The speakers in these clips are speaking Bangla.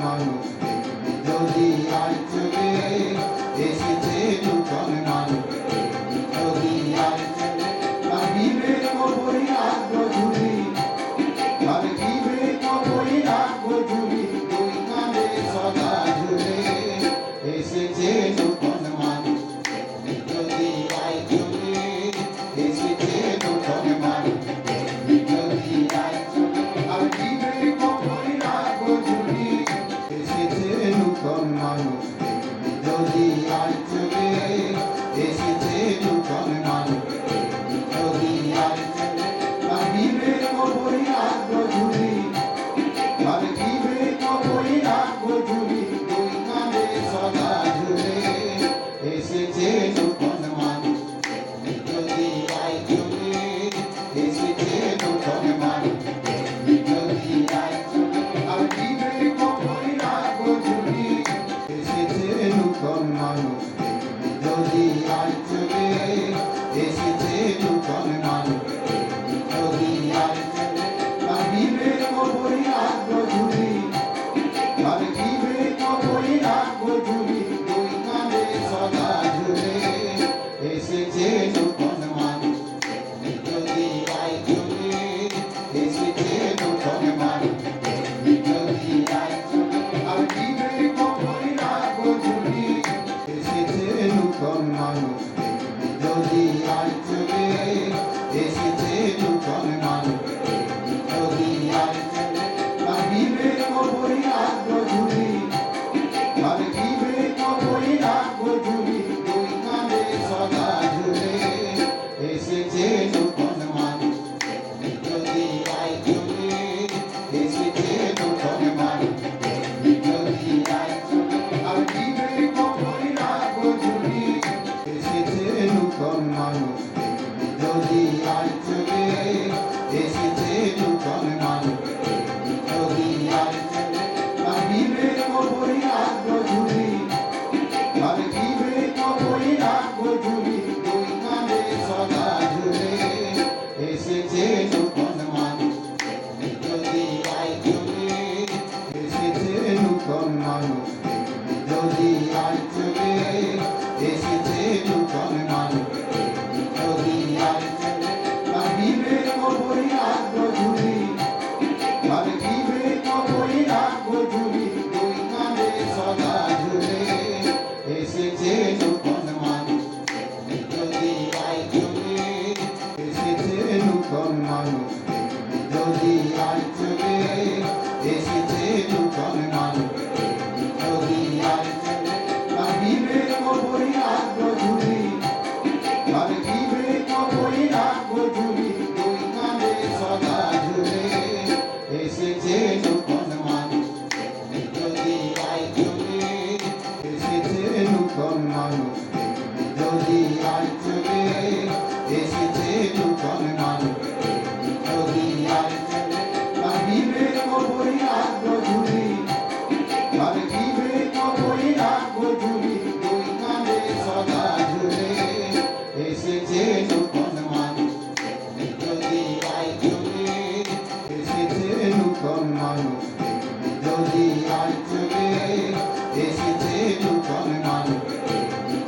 মানুষ যদি আজ চলে এসেছে নূতন মানুষ যদি আজ চলে লাগিবে কবরি রাখবো ঝুলি লাগিবে কবরি রাখবো ঝুলি দুই কাঁধে সদা ঝুলে এসেছে নূতন মানুষ যদি আজ চলে এসেছে নূতন মানুষ যদি আজ চলে লাগিবে কবরি রাখবো ঝুলি এসেছে নূতন মানুষ যদি আজ চলে এসেছে নূতন মানুষ যদি আজ চলে লাগিবে কবরি রাখবো ঝুলি লাগিবে কবরি রাখবো ঝুলি দুই কাঁধে সদা ঝুলে এসেছে নূতন মানুষ যদি আজ চলে এসেছে নূতন মানুষ যদি আজ চলে লাগিবে কবরি রাখবো ঝুলি এসেছে নূতন মানুষ যদি আজ চলে এসেছে নূতন মানুষ যদি আজ চলে লাগিবে কবরি রাখবো ঝুলি লাগিবে কবরি রাখবো ঝুলি দুই কাঁধে সদা ঝুলে এসেছে নূতন মানুষ যদি আজ চলে এসেছে নূতন মানুষ যদি আজ চলে লাগিবে কবরি রাখবো ঝুলি এসেছে নূতন মানুষ যদি আজ চলে এসেছে নূতন মানুষ যদি আজ চলে লাগিবে কবরি রাখবো ঝুলি লাগিবে কবরি রাখবো ঝুলি দুই কাঁধে সদা ঝুলে এসেছে নূতন মানুষ যদি আজ চলে এসেছে নূতন মানুষ যদি আজ চলে লাগিবে কবরি রাখবো ঝুলি এসেছে নূতন মানুষ যদি আজ চলে এসেছে নূতন মানুষ যদি আজ চলে লাগিবে কবরি রাখবো ঝুলি লাগিবে কবরি রাখবো ঝুলি দুই কাঁধে সদা ঝুলে এসেছে নূতন মানুষ যদি আজ চলে এসেছে নূতন মানুষ যদি আজ চলে এসেছে নূতন মানুষ যদি আজ চলে লাগিবে কবরি রাখবো ঝুলি লাগিবে কবরি রাখবো ঝুলি দুই কাঁধে সদা ঝুলে এসেছে নূতন মানুষ যদি আজ চলে এসেছে নূতন মানুষ যদি আজ চলে এসেছে নূতন মানুষ যদি আজ চলে লাগিবে কবরি রাখবো ঝুলি লাগিবে কবরি রাখবো ঝুলি দুই কাঁধে সদা ঝুলে এসেছে নূতন মানুষ যদি আজ চলে এসেছে নূতন মানুষ যদি আজ চলে এসেছে নূতন মানুষ যদি আজ চলে লাগিবে কবরি রাখবো ঝুলি লাগিবে কবরি রাখবো ঝুলি দুই কাঁধে সদা ঝুলে এসেছে নূতন মানুষ যদি আজ চলে এসেছে নূতন মানুষ যদি আজ চলে এসেছে নূতন মানুষ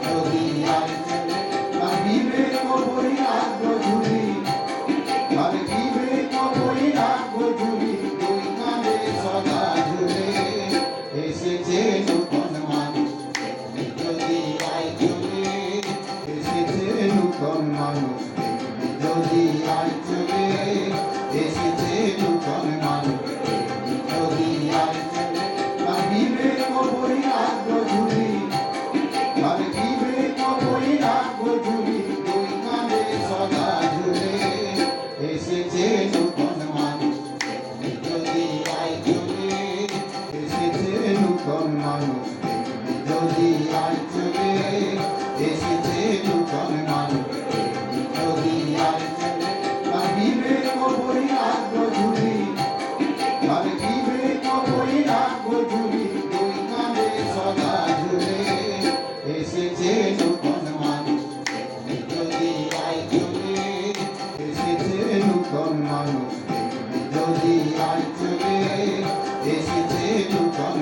যদি আজ চলে লাগিবে কবরি রাখবো ঝুলি লাগিবে কবরি রাখবো ঝুলি দুই কাঁধে সদা ঝুলে এসেছে নূতন মানুষ যদি আজ চলে এসেছে নূতন মানুষ যদি আজ চলে এসেছে নূতন মানুষ যদি আজ চলে লাগিবে কবরি রাখবো ঝুলি লাগিবে কবরি রাখবো ঝুলি দুই কাঁধে সদা ঝুলে এসেছে নূতন মানুষ যদি আজ চলে এসেছে নূতন মানুষ যদি আজ চলে এসেছে নূতন মানুষ যদি আজ চলে লাগিবে কবরি রাখবো ঝুলি লাগিবে কবরি রাখবো ঝুলি দুই কাঁধে সদা ঝুলে এসেছে নূতন মানুষ যদি আজ চলে এসেছে নূতন মানুষ যদি আজ চলে এসেছে নূতন